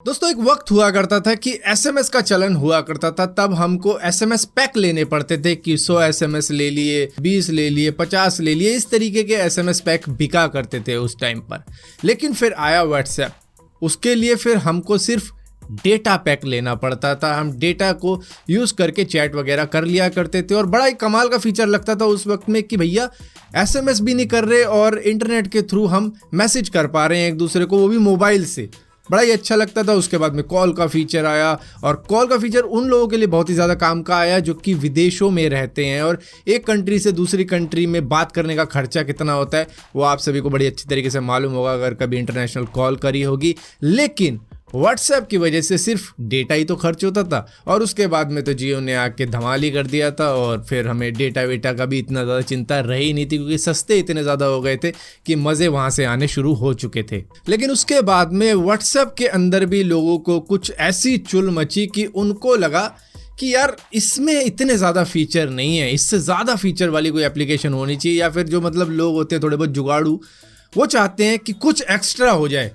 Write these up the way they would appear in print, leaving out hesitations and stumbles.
दोस्तों, एक वक्त हुआ करता था कि एसएमएस का चलन हुआ करता था। तब हमको एसएमएस पैक लेने पड़ते थे कि 100 एसएमएस ले लिए, 20 ले लिए, 50 ले लिए। इस तरीके के एसएमएस पैक बिका करते थे उस टाइम पर। लेकिन फिर आया व्हाट्सएप, उसके लिए फिर हमको सिर्फ डेटा पैक लेना पड़ता था। हम डेटा को यूज़ करके चैट वगैरह कर लिया करते थे और बड़ा ही कमाल का फीचर लगता था उस वक्त में कि भैया एसएमएस भी नहीं कर रहे और इंटरनेट के थ्रू हम मैसेज कर पा रहे हैं एक दूसरे को, वो भी मोबाइल से। बड़ा ही अच्छा लगता था। उसके बाद में कॉल का फीचर आया और कॉल का फीचर उन लोगों के लिए बहुत ही ज़्यादा काम का आया जो कि विदेशों में रहते हैं और एक कंट्री से दूसरी कंट्री में बात करने का खर्चा कितना होता है वो आप सभी को बड़ी अच्छी तरीके से मालूम होगा अगर कभी इंटरनेशनल कॉल करी होगी। लेकिन व्हाट्सएप की वजह से सिर्फ डेटा ही तो खर्च होता था और उसके बाद में तो जियो ने आके धमाल ही कर दिया था और फिर हमें डेटा वेटा का भी इतना ज़्यादा चिंता रही नहीं थी क्योंकि सस्ते इतने ज़्यादा हो गए थे कि मज़े वहाँ से आने शुरू हो चुके थे। लेकिन उसके बाद में व्हाट्सएप के अंदर भी लोगों को कुछ ऐसी चुल मची कि उनको लगा कि यार इसमें इतने ज़्यादा फीचर नहीं है, इससे ज़्यादा फीचर वाली कोई एप्लीकेशन होनी चाहिए। या फिर जो मतलब लोग होते हैं थोड़े बहुत जुगाड़ू, वो चाहते हैं कि कुछ एक्स्ट्रा हो जाए।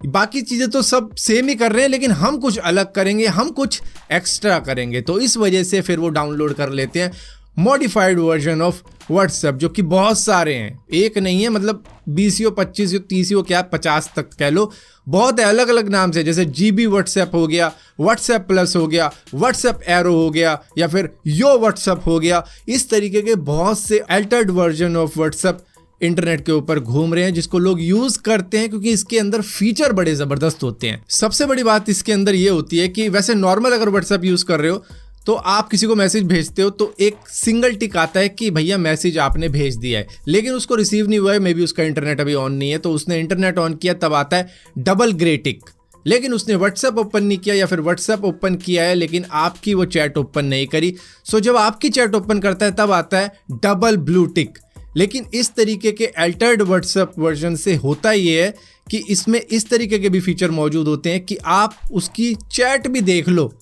बाकी चीज़ें तो सब सेम ही कर रहे हैं लेकिन हम कुछ अलग करेंगे, हम कुछ एक्स्ट्रा करेंगे। तो इस वजह से फिर वो डाउनलोड कर लेते हैं मॉडिफाइड वर्जन ऑफ व्हाट्सएप, जो कि बहुत सारे हैं, एक नहीं है, मतलब 20 हो, 25 हो, 30 हो, क्या 50 तक कह लो, बहुत है, अलग अलग नाम से। जैसे जीबी व्हाट्सएप हो गया, व्हाट्सएप प्लस हो गया, व्हाट्सएप एरो हो गया या फिर यो व्हाट्सएप हो गया। इस तरीके के बहुत से Altered version of WhatsApp internet के ऊपर घूम रहे हैं जिसको लोग यूज करते हैं क्योंकि इसके अंदर फीचर बड़े जबरदस्त होते हैं। सबसे बड़ी बात इसके अंदर ये होती है कि वैसे नॉर्मल अगर व्हाट्सएप यूज कर रहे हो तो आप किसी को मैसेज भेजते हो तो एक सिंगल टिक आता है कि भैया मैसेज आपने भेज दिया है, लेकिन उसको रिसीव नहीं हुआ है, मे बी उसका इंटरनेट अभी ऑन नहीं है, तो उसने इंटरनेट ऑन किया तब आता है डबल ग्रे टिक। लेकिन उसने व्हाट्सएप ओपन नहीं किया या फिर व्हाट्सएप ओपन किया है लेकिन आपकी वो चैट ओपन नहीं करी, सो जब आपकी चैट ओपन करता है तब आता है डबल ब्लू टिक। लेकिन इस तरीके के अल्टर्ड व्हाट्सएप वर्जन से होता ये है कि इसमें इस तरीके के भी फीचर मौजूद होते हैं कि आप उसकी चैट भी देख लो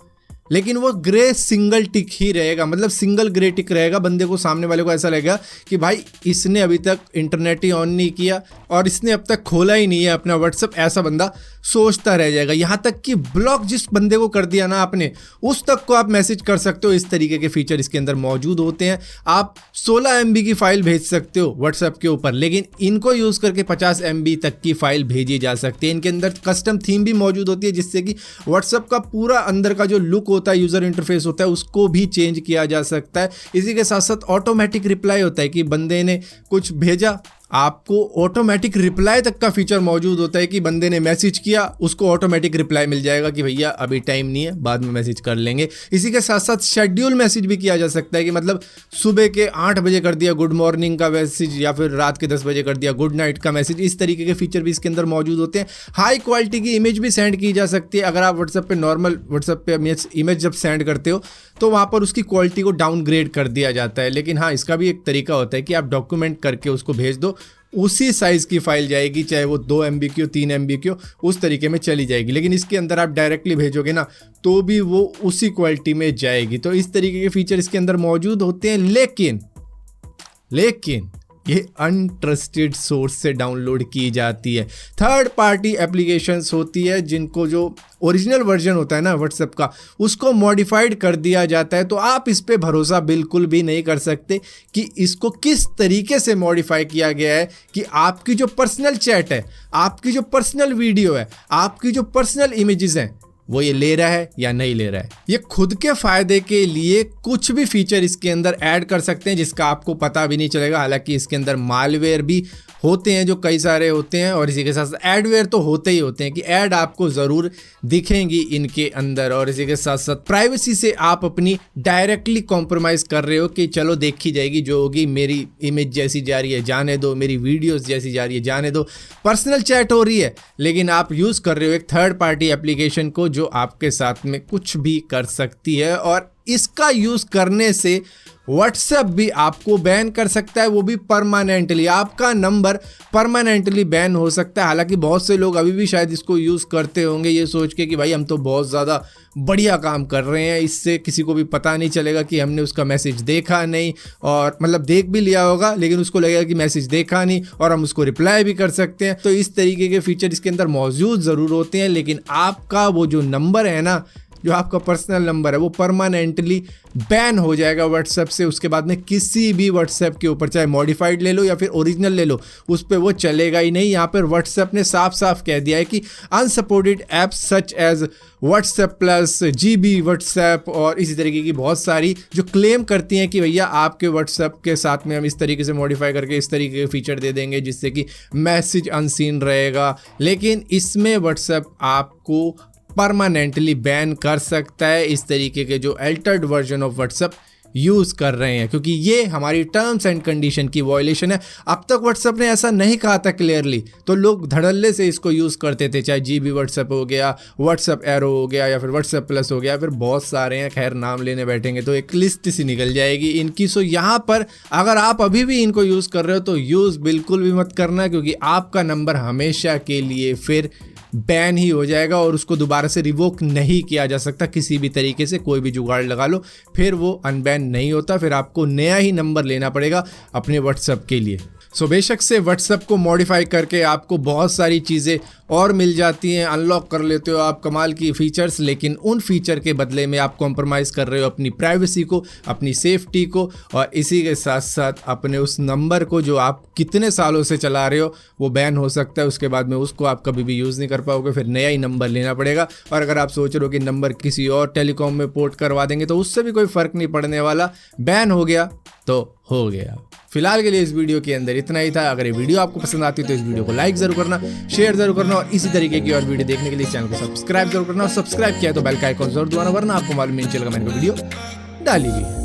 लेकिन वो ग्रे सिंगल टिक ही रहेगा, मतलब सिंगल ग्रे टिक रहेगा। बंदे को, सामने वाले को ऐसा लगेगा कि भाई इसने अभी तक इंटरनेट ही ऑन नहीं किया और इसने अब तक खोला ही नहीं है अपना व्हाट्सएप, ऐसा बंदा सोचता रह जाएगा। यहाँ तक कि ब्लॉक जिस बंदे को कर दिया ना आपने, उस तक को आप मैसेज कर सकते हो। इस तरीके के फीचर इसके अंदर मौजूद होते हैं। आप 16 MB की फाइल भेज सकते हो व्हाट्सएप के ऊपर, लेकिन इनको यूज़ करके 50 MB तक की फाइल भेजी जा सकती है। इनके अंदर कस्टम थीम भी मौजूद होती है जिससे कि व्हाट्सएप का पूरा अंदर का जो लुक होता है, यूजर इंटरफेस होता है, उसको भी चेंज किया जा सकता है। इसी के साथ साथ ऑटोमेटिक रिप्लाई होता है कि बंदे ने कुछ भेजा, आपको ऑटोमेटिक रिप्लाई तक का फीचर मौजूद होता है कि बंदे ने मैसेज किया, उसको ऑटोमेटिक रिप्लाई मिल जाएगा कि भैया अभी टाइम नहीं है, बाद में मैसेज कर लेंगे। इसी के साथ साथ शेड्यूल मैसेज भी किया जा सकता है कि मतलब सुबह के 8 बजे कर दिया गुड मॉर्निंग का मैसेज या फिर रात के 10 बजे कर दिया गुड नाइट का मैसेज। इस तरीके के फीचर भी इसके अंदर मौजूद होते हैं। हाई क्वालिटी की इमेज भी सेंड की जा सकती है। अगर आप व्हाट्सएप पे नॉर्मल व्हाट्सएप पे इमेज जब सेंड करते हो तो वहाँ पर उसकी क्वालिटी को डाउनग्रेड कर दिया जाता है। लेकिन हाँ, इसका भी एक तरीका होता है कि आप डॉक्यूमेंट करके उसको भेज दो, उसी साइज़ की फाइल जाएगी, चाहे वो 2 MB की हो, 3 MB की हो, उस तरीके में चली जाएगी। लेकिन इसके अंदर आप डायरेक्टली भेजोगे ना तो भी वो उसी क्वालिटी में जाएगी। तो इस तरीके के फीचर इसके अंदर मौजूद होते हैं। लेकिन ये अनट्रस्टेड सोर्स से डाउनलोड की जाती है। थर्ड पार्टी एप्लीकेशंस होती है जिनको जो ओरिजिनल वर्जन होता है ना व्हाट्सएप का, उसको मॉडिफाइड कर दिया जाता है। तो आप इस पे भरोसा बिल्कुल भी नहीं कर सकते कि इसको किस तरीके से मॉडिफाई किया गया है कि आपकी जो पर्सनल चैट है, आपकी जो पर्सनल वीडियो है, आपकी जो पर्सनल इमेजेस हैं, वो ये ले रहा है या नहीं ले रहा है। ये खुद के फायदे के लिए कुछ भी फीचर इसके अंदर ऐड कर सकते हैं जिसका आपको पता भी नहीं चलेगा। हालांकि इसके अंदर मालवेयर भी होते हैं जो कई सारे होते हैं और इसी के साथ साथ एडवेयर तो होते ही होते हैं कि ऐड आपको ज़रूर दिखेंगी इनके अंदर। और इसी के साथ साथ प्राइवेसी से आप अपनी डायरेक्टली कॉम्प्रोमाइज़ कर रहे हो कि चलो देखी जाएगी जो होगी, मेरी इमेज जैसी जा रही है जाने दो, मेरी वीडियोस जैसी जा रही है जाने दो, पर्सनल चैट हो रही है, लेकिन आप यूज़ कर रहे हो एक थर्ड पार्टी एप्लीकेशन को जो आपके साथ में कुछ भी कर सकती है। और इसका यूज करने से व्हाट्सएप भी आपको बैन कर सकता है, वो भी परमानेंटली। आपका नंबर परमानेंटली बैन हो सकता है। हालांकि बहुत से लोग अभी भी शायद इसको यूज़ करते होंगे ये सोच के कि भाई हम तो बहुत ज़्यादा बढ़िया काम कर रहे हैं, इससे किसी को भी पता नहीं चलेगा कि हमने उसका मैसेज देखा नहीं, और मतलब देख भी लिया होगा लेकिन उसको लगेगा कि मैसेज देखा नहीं और हम उसको रिप्लाई भी कर सकते हैं। तो इस तरीके के फीचर इसके अंदर मौजूद ज़रूर होते हैं, लेकिन आपका वो जो नंबर है ना, जो आपका पर्सनल नंबर है, वो परमानेंटली बैन हो जाएगा व्हाट्सएप से। उसके बाद में किसी भी व्हाट्सएप के ऊपर, चाहे मॉडिफाइड ले लो या फिर ओरिजिनल ले लो, उस पर वो चलेगा ही नहीं। यहाँ पर व्हाट्सएप ने साफ साफ कह दिया है कि unsupported apps such as WhatsApp plus, GB WhatsApp और इसी तरीके की बहुत सारी जो क्लेम करती हैं कि भैया आपके व्हाट्सएप के साथ में हम इस तरीके से मॉडिफाई करके इस तरीके के फीचर दे देंगे जिससे कि मैसेज अनसीन रहेगा, लेकिन इसमें व्हाट्सएप आपको परमानेंटली बैन कर सकता है इस तरीके के जो Altered version of WhatsApp use कर रहे हैं, क्योंकि ये हमारी टर्म्स एंड कंडीशन की वायलेशन है। अब तक व्हाट्सएप ने ऐसा नहीं कहा था क्लियरली, तो लोग धड़ल्ले से इसको यूज़ करते थे, चाहे जीबी व्हाट्सएप हो गया, व्हाट्सएप एरो हो गया या फिर व्हाट्सएप प्लस हो गया, फिर बहुत सारे हैं, खैर नाम लेने बैठेंगे तो एक लिस्ट सी निकल जाएगी इनकी। सो यहाँ पर अगर आप अभी भी इनको यूज़ कर रहे हो तो यूज़ बिल्कुल भी मत करना, क्योंकि आपका नंबर हमेशा के लिए फिर बैन ही हो जाएगा और उसको दोबारा से रिवोक नहीं किया जा सकता किसी भी तरीके से। कोई भी जुगाड़ लगा लो फिर वो अनबैन नहीं होता, फिर आपको नया ही नंबर लेना पड़ेगा अपने व्हाट्सएप के लिए। सो बेशक से व्हाट्सएप को मॉडिफाई करके आपको बहुत सारी चीज़ें और मिल जाती हैं, अनलॉक कर लेते हो आप कमाल की फीचर्स, लेकिन उन फीचर के बदले में आप कॉम्प्रोमाइज़ कर रहे हो अपनी प्राइवेसी को, अपनी सेफ्टी को, और इसी के साथ साथ अपने उस नंबर को जो आप कितने सालों से चला रहे हो वो बैन हो सकता है। उसके बाद में उसको आप कभी भी यूज़ नहीं कर पाओगे, फिर नया ही नंबर लेना पड़ेगा। और अगर आप सोच रहे हो कि नंबर किसी और टेलीकॉम में पोर्ट करवा देंगे तो उससे भी कोई फ़र्क नहीं पड़ने वाला, बैन हो गया तो हो गया। फिलहाल के लिए इस वीडियो के अंदर इतना ही था। अगर ये वीडियो आपको पसंद आती है तो इस वीडियो को लाइक जरूर करना, शेयर जरूर करना, और इसी तरीके की और वीडियो देखने के लिए चैनल को सब्सक्राइब जरूर करना। और सब्सक्राइब किया तो बेल का आइकॉन जरूर दबाना, वरना आपको मालूम नहीं चलेगा मैंने वीडियो डाली हुई है।